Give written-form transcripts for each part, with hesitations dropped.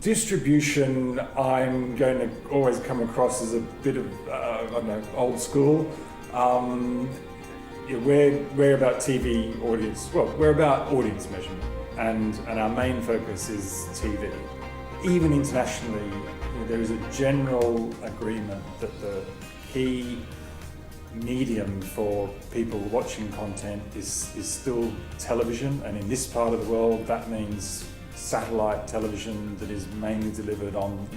Distribution, I'm going to always come across as a bit of, I don't know, old school. We're about TV audience, well, we're about audience measurement, and our main focus is TV. Even internationally, there is a general agreement that the key medium for people watching content is still television, and in this part of the world that means satellite television that is mainly delivered on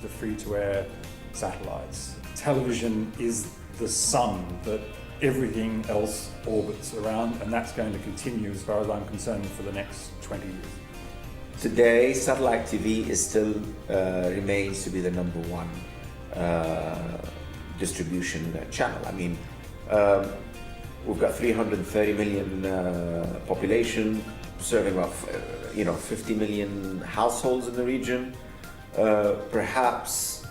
the free-to-air satellites. Television is the sun that everything else orbits around, and that's going to continue, as far as I'm concerned, for the next 20 years. Today, satellite TV is still remains to be the number one distribution channel. I mean, we've got 330 million population, serving about 50 million households in the region. Perhaps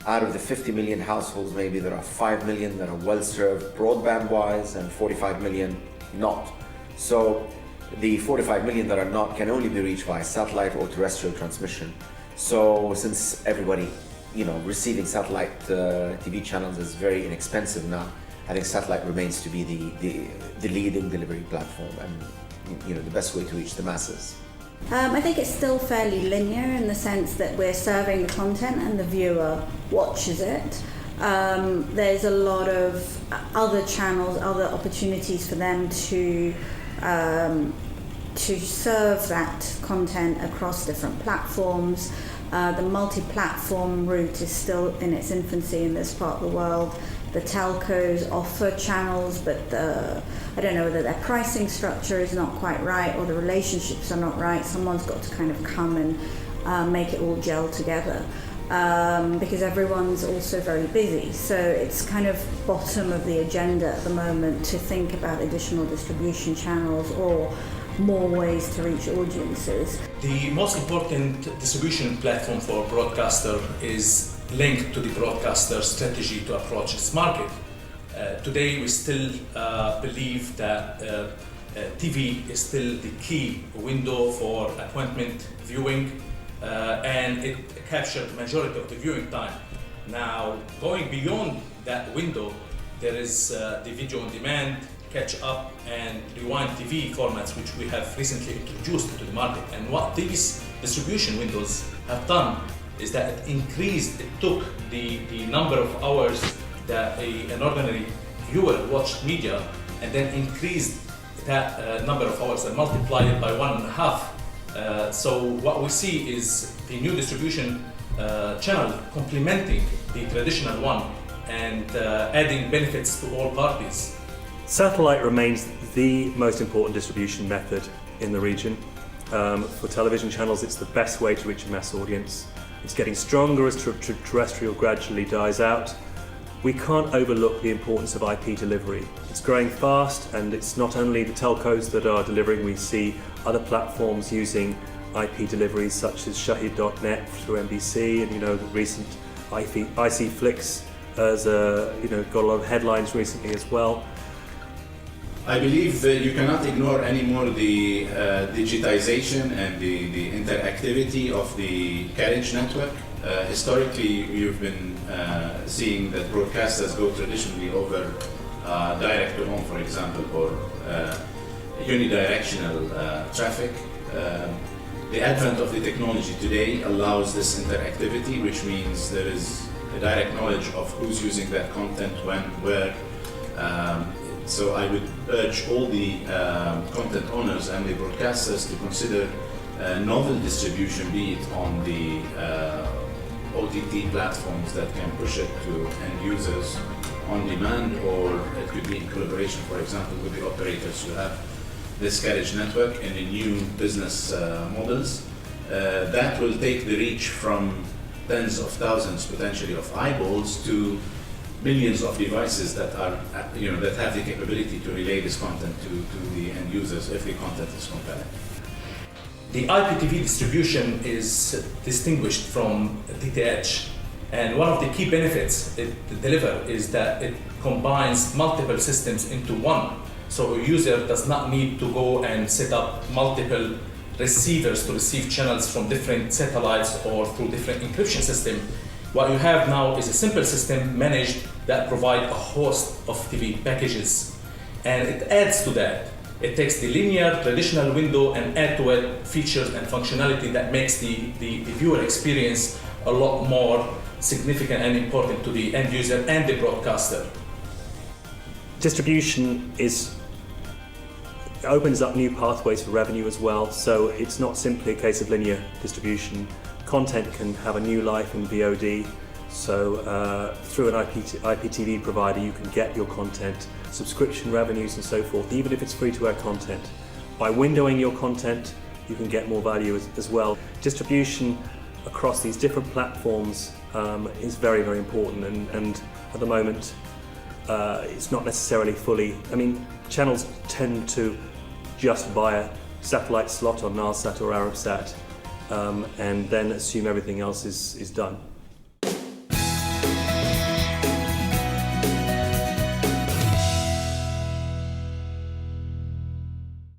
out of the 50 million households, maybe there are 5 million that are well served broadband-wise and 45 million not. So the 45 million that are not can only be reached by satellite or terrestrial transmission. So since everybody, receiving satellite TV channels is very inexpensive now, I think satellite remains to be the leading delivery platform and the best way to reach the masses. I think it's still fairly linear in the sense that we're serving the content and the viewer watches it. There's a lot of other channels, other opportunities for them to serve that content across different platforms. The multi-platform route is still in its infancy in this part of the world. The telcos offer channels, but I don't know whether their pricing structure is not quite right or the relationships are not right. Someone's got to kind of come and make it all gel together, because everyone's also very busy. So it's kind of bottom of the agenda at the moment to think about additional distribution channels or more ways to reach audiences. The most important distribution platform for a broadcaster is linked to the broadcaster's strategy to approach its market. Today we still believe that TV is still the key window for appointment viewing, and it captured the majority of the viewing time. Now, going beyond that window, there is the video on demand, catch up and rewind TV formats, which we have recently introduced to the market. And what these distribution windows have done is that it took the number of hours that an ordinary viewer watched media and then increased that number of hours and multiplied it by 1.5. So what we see is the new distribution channel complementing the traditional one and adding benefits to all parties. Satellite remains the most important distribution method in the region. For television channels, it's the best way to reach a mass audience. It's getting stronger as terrestrial gradually dies out. We can't overlook the importance of IP delivery. It's growing fast, and it's not only the telcos that are delivering. We see other platforms using IP deliveries such as Shahid.net through NBC, and the recent IC Flix has got a lot of headlines recently as well. I believe that you cannot ignore anymore the digitization and the interactivity of the carriage network. Historically, you've been seeing that broadcasters go traditionally over direct to home, for example, or unidirectional traffic. The advent of the technology today allows this interactivity, which means there is a direct knowledge of who's using that content, when, where. So I would urge all the content owners and the broadcasters to consider novel distribution, be it on the OTT platforms that can push it to end users on demand, or it could be in collaboration, for example, with the operators who have this carriage network in the new business models. That will take the reach from tens of thousands potentially of eyeballs to millions of devices that are, that have the capability to relay this content to the end users if the content is compelling. The IPTV distribution is distinguished from DTH, and one of the key benefits it delivers is that it combines multiple systems into one. So a user does not need to go and set up multiple receivers to receive channels from different satellites or through different encryption system. What you have now is a simple system managed that provide a host of TV packages, and it adds to that. It takes the linear traditional window and add to it features and functionality that makes the viewer experience a lot more significant and important to the end user and the broadcaster. Distribution opens up new pathways for revenue as well, so it's not simply a case of linear distribution. Content can have a new life in VOD, so through an IPTV provider you can get your content, subscription revenues and so forth, even if it's free-to-air content. By windowing your content you can get more value as well. Distribution across these different platforms is very, very important, and at the moment it's not necessarily fully. I mean, channels tend to just buy a satellite slot on Nilesat or Arabsat and then assume everything else is done.